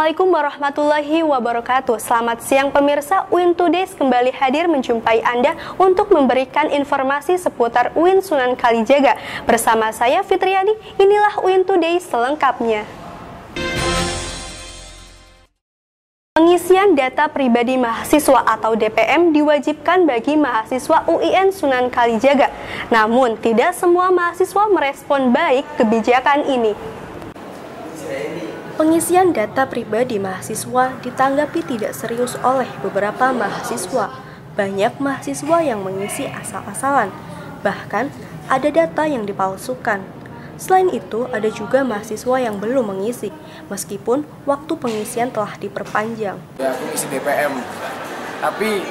Assalamualaikum warahmatullahi wabarakatuh. Selamat siang pemirsa, UIN Todays kembali hadir menjumpai Anda untuk memberikan informasi seputar UIN Sunan Kalijaga. Bersama saya Fitriani, inilah UIN Todays selengkapnya. Pengisian data pribadi mahasiswa atau DPM diwajibkan bagi mahasiswa UIN Sunan Kalijaga. Namun, tidak semua mahasiswa merespon baik kebijakan ini. Pengisian data pribadi mahasiswa ditanggapi tidak serius oleh beberapa mahasiswa. Banyak mahasiswa yang mengisi asal-asalan, bahkan ada data yang dipalsukan. Selain itu, ada juga mahasiswa yang belum mengisi, meskipun waktu pengisian telah diperpanjang. Ya, aku ngisi DPM, tapi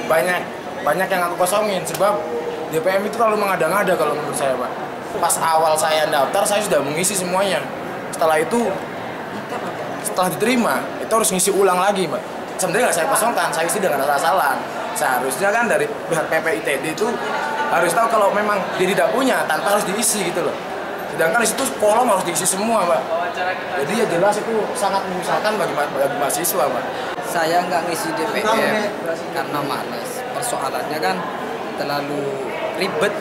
banyak yang aku kosongin, sebab DPM itu terlalu mengada-ngada kalau menurut saya, Pak. Pas awal saya daftar, saya sudah mengisi semuanya. Setelah diterima, itu harus ngisi ulang lagi, Mbak. Sebenarnya nggak saya kosongkan, saya isi dengan asal-asalan. Seharusnya kan dari pihak PPITD itu harus tahu kalau memang dia tidak punya, tanpa harus diisi gitu loh. Sedangkan di situ kolom harus diisi semua, Mbak. Jadi ya jelas itu sangat menyusahkan bagi mahasiswa, Mbak. Saya nggak ngisi DPM karena malas. Persoalannya kan terlalu ribet,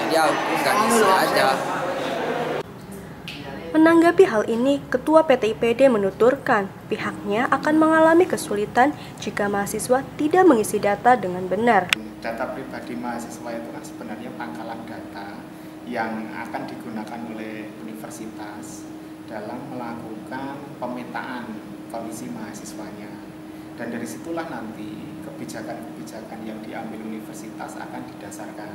jadi aku nggak ngisi aja. Menanggapi hal ini, Ketua PTIPD menuturkan pihaknya akan mengalami kesulitan jika mahasiswa tidak mengisi data dengan benar. Data pribadi mahasiswa itu kan sebenarnya pangkalan data yang akan digunakan oleh universitas dalam melakukan pemetaan kondisi mahasiswanya. Dan dari situlah nanti kebijakan-kebijakan yang diambil universitas akan didasarkan.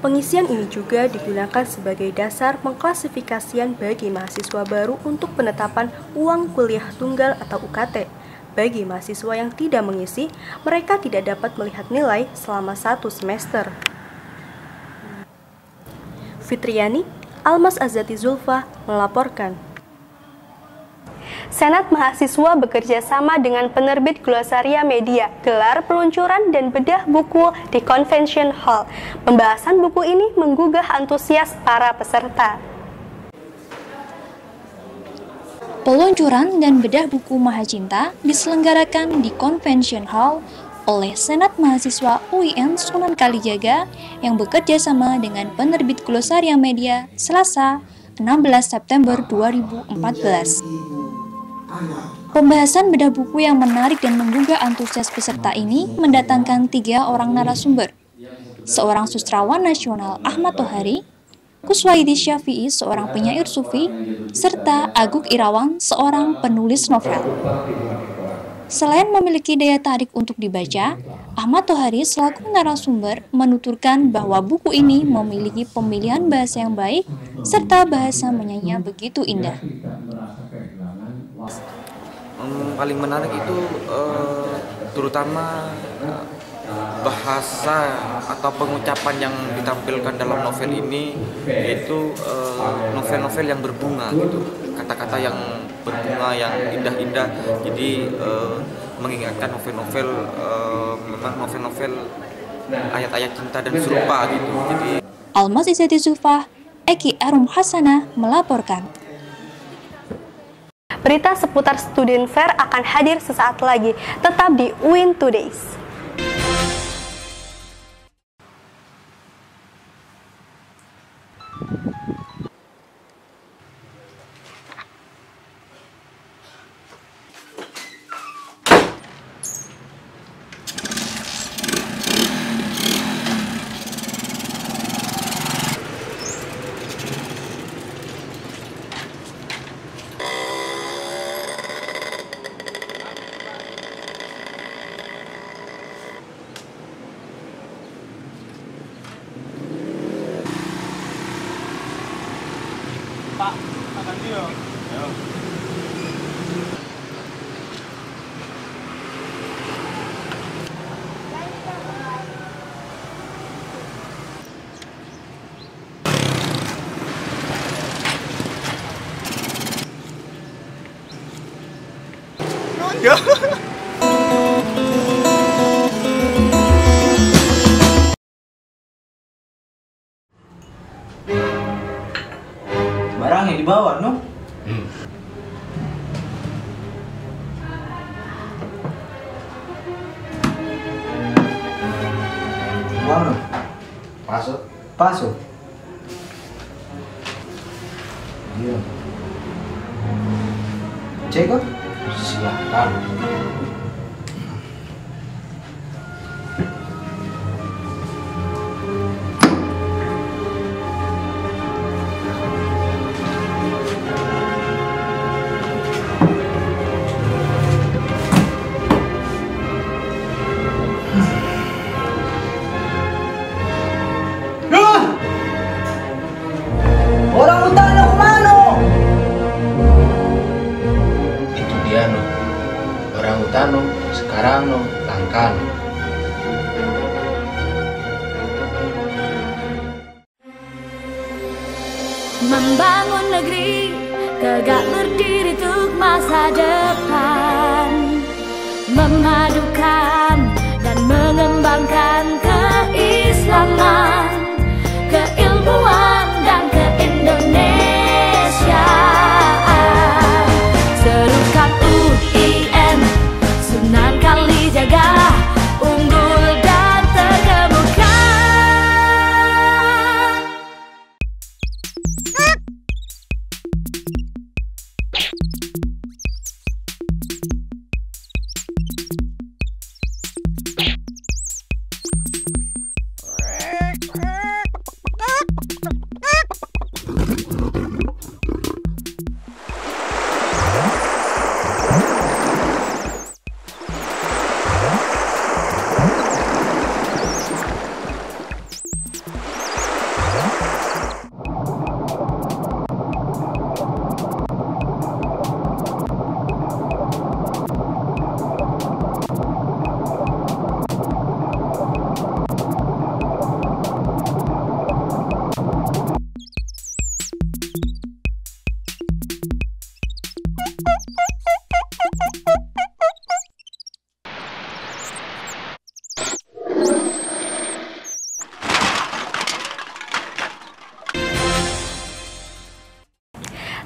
Pengisian ini juga digunakan sebagai dasar pengklasifikasian bagi mahasiswa baru untuk penetapan uang kuliah tunggal atau UKT. Bagi mahasiswa yang tidak mengisi, mereka tidak dapat melihat nilai selama 1 semester. Fitriani, Almas Azati Zulfa melaporkan. Senat Mahasiswa bekerja sama dengan penerbit Glosaria Media, gelar peluncuran dan bedah buku di Convention Hall. Pembahasan buku ini menggugah antusias para peserta. Peluncuran dan bedah buku Mahacinta diselenggarakan di Convention Hall oleh Senat Mahasiswa UIN Sunan Kalijaga yang bekerja sama dengan penerbit Glosaria Media Selasa 16 September 2014. Pembahasan bedah buku yang menarik dan menggugah antusias peserta ini mendatangkan 3 orang narasumber. Seorang sustrawan nasional Ahmad Tohari, Kuswaidi Syafi'i seorang penyair sufi, serta Aguk Irawan seorang penulis novel. Selain memiliki daya tarik untuk dibaca, Ahmad Tohari selaku narasumber menuturkan bahwa buku ini memiliki pemilihan bahasa yang baik serta bahasa menyanyi begitu indah. Paling menarik itu terutama bahasa atau pengucapan yang ditampilkan dalam novel ini, yaitu novel-novel yang berbunga gitu, kata-kata yang berbunga yang indah-indah, jadi mengingatkan novel-novel memang novel-novel ayat-ayat cinta dan serupa gitu. Jadi Almas Izati Zulfa, Eki Arum Hasanah melaporkan. Berita seputar Student Fair akan hadir sesaat lagi. Tetap di UIN Todays. Pak, makan dia. Ya. Ya. Barang yang dibawa, no? Paso. Iya. Ceko? Silakan. Orang utano kemana? Itu dia no. Orang utano sekarang no langkan. Membangun negeri tegak berdiri untuk masa depan, memadukan dan mengembangkan keislaman, keilmuan dan keindonesiaan. Serukan UIN Sunan Kalijaga, unggul dan terkemuka.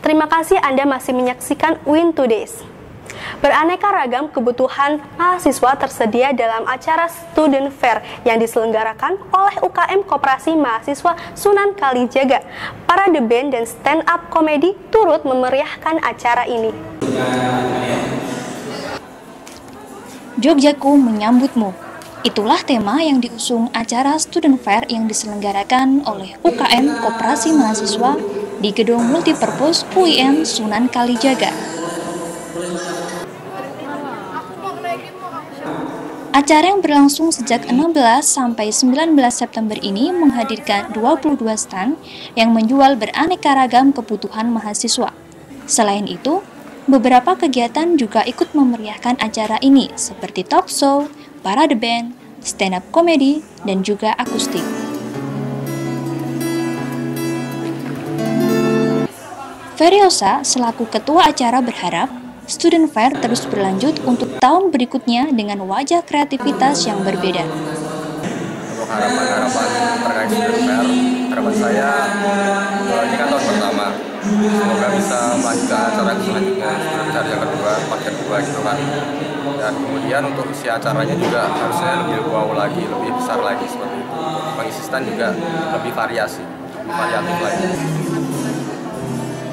Terima kasih Anda masih menyaksikan UIN Todays. Beraneka ragam kebutuhan mahasiswa tersedia dalam acara Student Fair yang diselenggarakan oleh UKM Koperasi Mahasiswa Sunan Kalijaga. Parade band dan stand up komedi turut memeriahkan acara ini. Jogjaku menyambutmu. Itulah tema yang diusung acara Student Fair yang diselenggarakan oleh UKM Koperasi Mahasiswa di Gedung Multipurpose UIN Sunan Kalijaga. Acara yang berlangsung sejak 16 sampai 19 September ini menghadirkan 22 stand yang menjual beraneka ragam kebutuhan mahasiswa. Selain itu, beberapa kegiatan juga ikut memeriahkan acara ini seperti talk show, parade band, stand up comedy, dan juga akustik. Feriosa selaku ketua acara berharap Student Fair terus berlanjut untuk tahun berikutnya dengan wajah kreativitas yang berbeda. Untuk harapan-harapan terkait Student Fair, harapan saya ini kan tahun pertama, semoga bisa melanjutkan acara selanjutnya, Student Fair yang kedua, part kedua gitu kan. Dan kemudian untuk isi acaranya juga harusnya lebih wow lagi, lebih besar lagi seperti itu. Pengisi stand juga lebih variatif lagi.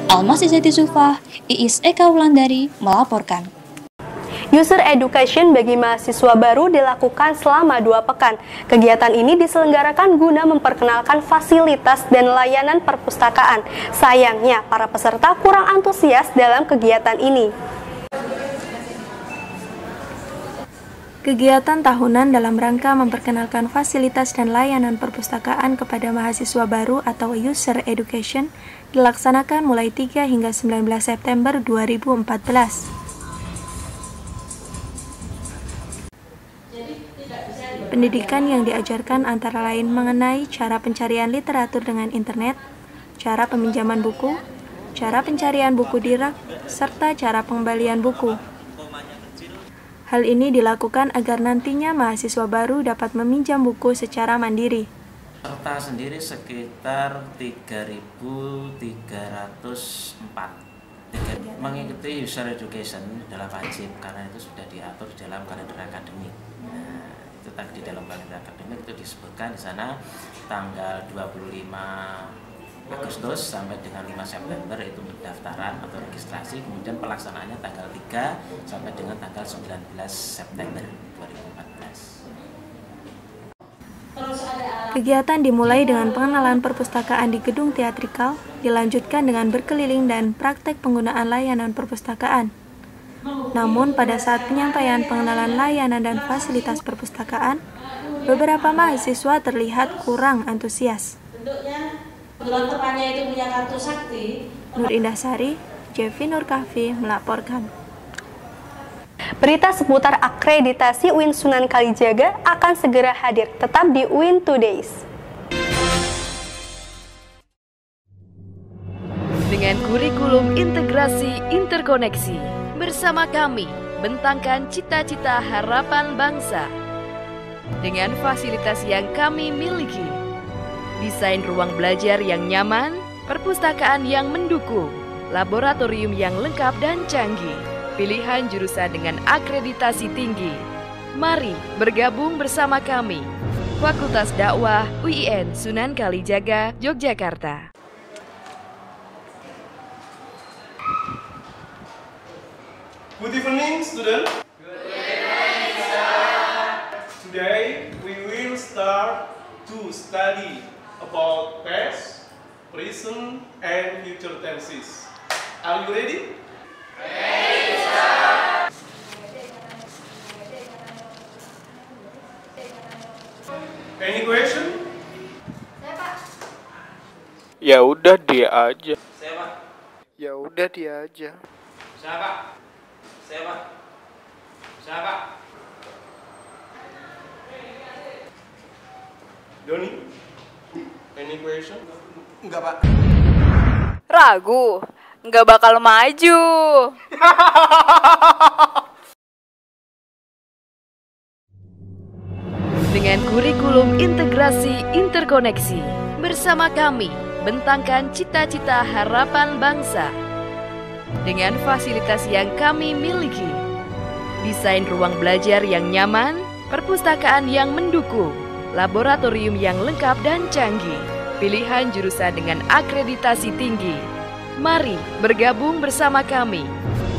Almas Izati Sufah, Iis Eka Wulandari melaporkan. User Education bagi mahasiswa baru dilakukan selama 2 pekan. Kegiatan ini diselenggarakan guna memperkenalkan fasilitas dan layanan perpustakaan. Sayangnya, para peserta kurang antusias dalam kegiatan ini. Kegiatan tahunan dalam rangka memperkenalkan fasilitas dan layanan perpustakaan kepada mahasiswa baru atau User Education dilaksanakan mulai 3 hingga 19 September 2014. Pendidikan yang diajarkan antara lain mengenai cara pencarian literatur dengan internet, cara peminjaman buku, cara pencarian buku di rak, serta cara pengembalian buku. Hal ini dilakukan agar nantinya mahasiswa baru dapat meminjam buku secara mandiri. Peserta sendiri sekitar 3.304. Mengikuti user education adalah wajib karena itu sudah diatur dalam kalender akademik. Nah, itu tadi dalam kalender akademik itu disebutkan di sana tanggal 25 Agustus sampai dengan 5 September itu pendaftaran atau registrasi, kemudian pelaksanaannya tanggal 3 sampai dengan tanggal 19 September 2014. Kegiatan dimulai dengan pengenalan perpustakaan di gedung teatrikal, dilanjutkan dengan berkeliling dan praktek penggunaan layanan perpustakaan. Namun pada saat penyampaian pengenalan layanan dan fasilitas perpustakaan, beberapa mahasiswa terlihat kurang antusias. Kebetulan temannya itu punya kartu sakti. Nur Indah Sari, Jevi Nur Kahfi melaporkan. Berita seputar akreditasi UIN Sunan Kalijaga akan segera hadir, tetap di UIN Todays. Dengan kurikulum integrasi interkoneksi, bersama kami bentangkan cita-cita harapan bangsa. Dengan fasilitas yang kami miliki, desain ruang belajar yang nyaman, perpustakaan yang mendukung, laboratorium yang lengkap dan canggih, pilihan jurusan dengan akreditasi tinggi. Mari bergabung bersama kami, Fakultas Dakwah UIN Sunan Kalijaga, Yogyakarta. Good evening, student. Good evening, sir. Today we will start to study about past, present, and future tenses. Are you ready? Ready, sir. Any question? Saya, Pak. Ya udah dia aja. Saya, Pak. Ya udah dia aja. Saya, Pak. Saya, Pak. Saya, Pak. Doni? Any question? Enggak, Pak. Ragu, nggak bakal maju. Dengan kurikulum integrasi interkoneksi, bersama kami bentangkan cita-cita harapan bangsa. Dengan fasilitas yang kami miliki, desain ruang belajar yang nyaman, perpustakaan yang mendukung, laboratorium yang lengkap dan canggih, pilihan jurusan dengan akreditasi tinggi. Mari bergabung bersama kami,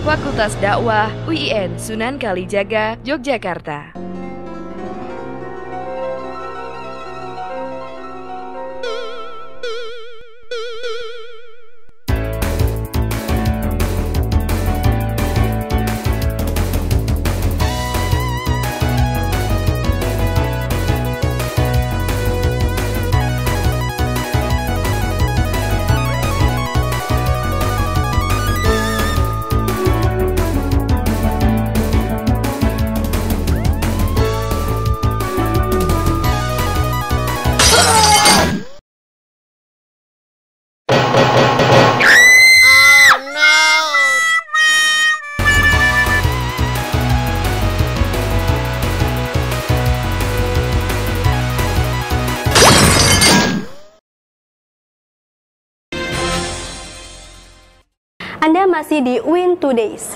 Fakultas Dakwah UIN Sunan Kalijaga, Yogyakarta. Anda masih di UIN Todays.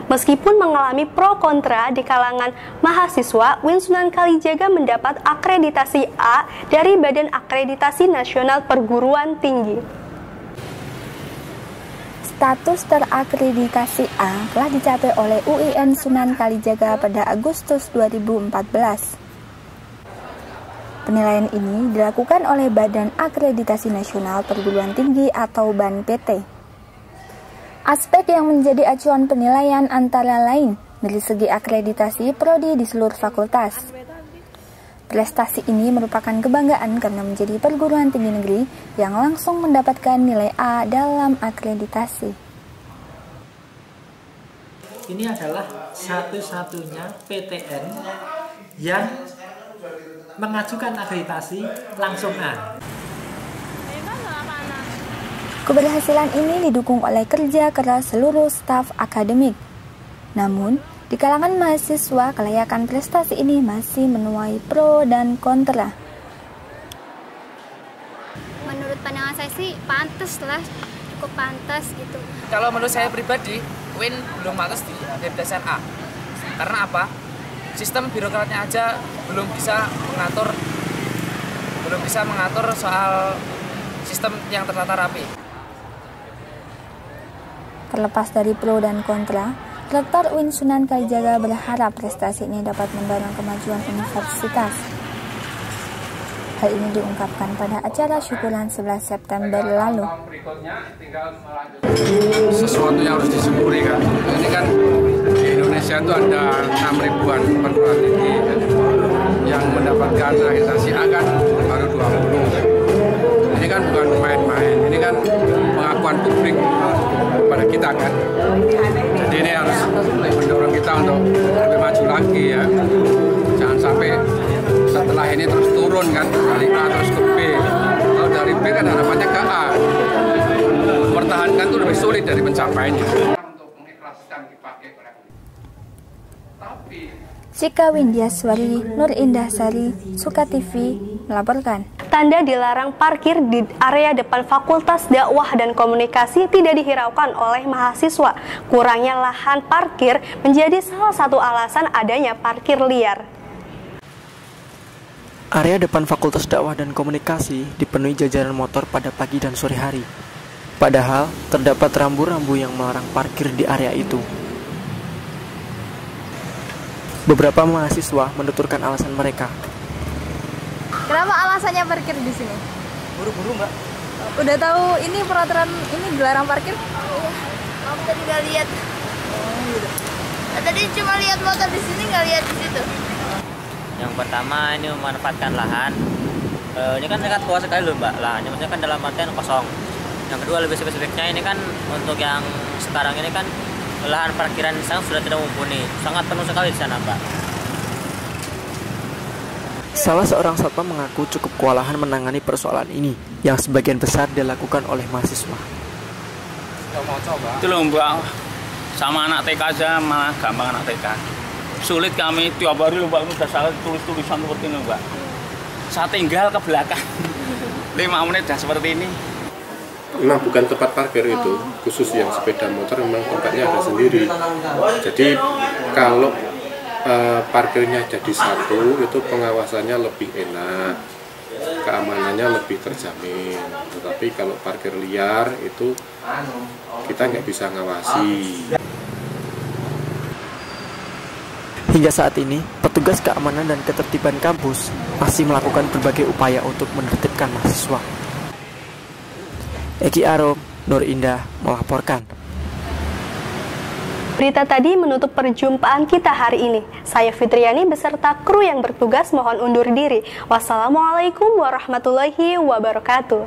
Meskipun mengalami pro kontra di kalangan mahasiswa, UIN Sunan Kalijaga mendapat akreditasi A dari Badan Akreditasi Nasional Perguruan Tinggi. Status terakreditasi A telah dicapai oleh UIN Sunan Kalijaga pada Agustus 2014. Penilaian ini dilakukan oleh Badan Akreditasi Nasional Perguruan Tinggi atau BANPT. Aspek yang menjadi acuan penilaian antara lain dari segi akreditasi prodi di seluruh fakultas. Prestasi ini merupakan kebanggaan karena menjadi perguruan tinggi negeri yang langsung mendapatkan nilai A dalam akreditasi. Ini adalah satu-satunya PTN yang mengajukan akreditasi langsung A. Keberhasilan ini didukung oleh kerja keras seluruh staf akademik. Namun, di kalangan mahasiswa, kelayakan prestasi ini masih menuai pro dan kontra. Menurut pandangan saya sih pantas lah, cukup pantas gitu. Kalau menurut saya pribadi, UIN belum pantas di akreditasi A. Karena apa? sistem birokratnya aja belum bisa mengatur soal sistem yang tertata rapi. Terlepas dari pro dan kontra, Rektor UIN Sunan Kalijaga berharap prestasi ini dapat mendorong kemajuan universitas. Hal ini diungkapkan pada acara syukuran 11 September lalu. Sesuatu yang harus disyukuri kan. Ini kan di Indonesia itu ada 6 ribuan perguruan tinggi yang mendapatkan akreditasi A kan baru 20. Ini kan bukan main-main. Ini kan pengakuan publik kepada kita kan. Jadi ini harus mendorong kita untuk lebih maju lagi ya. Jangan sampai setelah ini terus turun kan, dari A terus ke B. Kalau dari B kan harapannya ke A. Mempertahankan itu lebih sulit dari pencapaiannya. Cika Windiaswari, Nur Indah Sari, Suka TV melaporkan. Tanda dilarang parkir di area depan Fakultas Dakwah dan Komunikasi tidak dihiraukan oleh mahasiswa. Kurangnya lahan parkir menjadi salah satu alasan adanya parkir liar. Area depan Fakultas Dakwah dan Komunikasi dipenuhi jajaran motor pada pagi dan sore hari. Padahal terdapat rambu-rambu yang melarang parkir di area itu. Beberapa mahasiswa menuturkan alasan mereka. Kenapa alasannya parkir di sini? Buru-buru, Mbak. Udah tahu ini peraturan ini dilarang parkir? Aku tadi nggak lihat. Tadi cuma lihat motor di sini, nggak lihat di situ. Yang pertama ini memanfaatkan lahan. Ini kan sangat luas sekali loh Mbak. Lahannya maksudnya kan dalam artian kosong. Yang kedua lebih spesifiknya ini kan untuk yang sekarang ini kan lahan parkiran di sana sudah tidak mumpuni. Sangat penuh sekali di sana Mbak. Salah seorang satpam mengaku cukup kewalahan menangani persoalan ini yang sebagian besar dilakukan oleh mahasiswa. Itu loh Mbak, sama anak TK aja malah gampang anak TK. Sulit kami tiap hari loh Mbak, udah salah tulis-tulisan seperti ini Mbak. Saya tinggal ke belakang 5 menit dah seperti ini. Memang bukan tempat parkir itu, khusus yang sepeda motor memang tempatnya ada sendiri. Jadi kalau parkirnya jadi satu, itu pengawasannya lebih enak, keamanannya lebih terjamin. Tetapi kalau parkir liar itu kita nggak bisa ngawasi. Hingga saat ini, petugas keamanan dan ketertiban kampus masih melakukan berbagai upaya untuk menertibkan mahasiswa. Eki Arom, Nur Indah melaporkan. Berita tadi menutup perjumpaan kita hari ini. Saya Fitriani beserta kru yang bertugas mohon undur diri. Wassalamualaikum warahmatullahi wabarakatuh.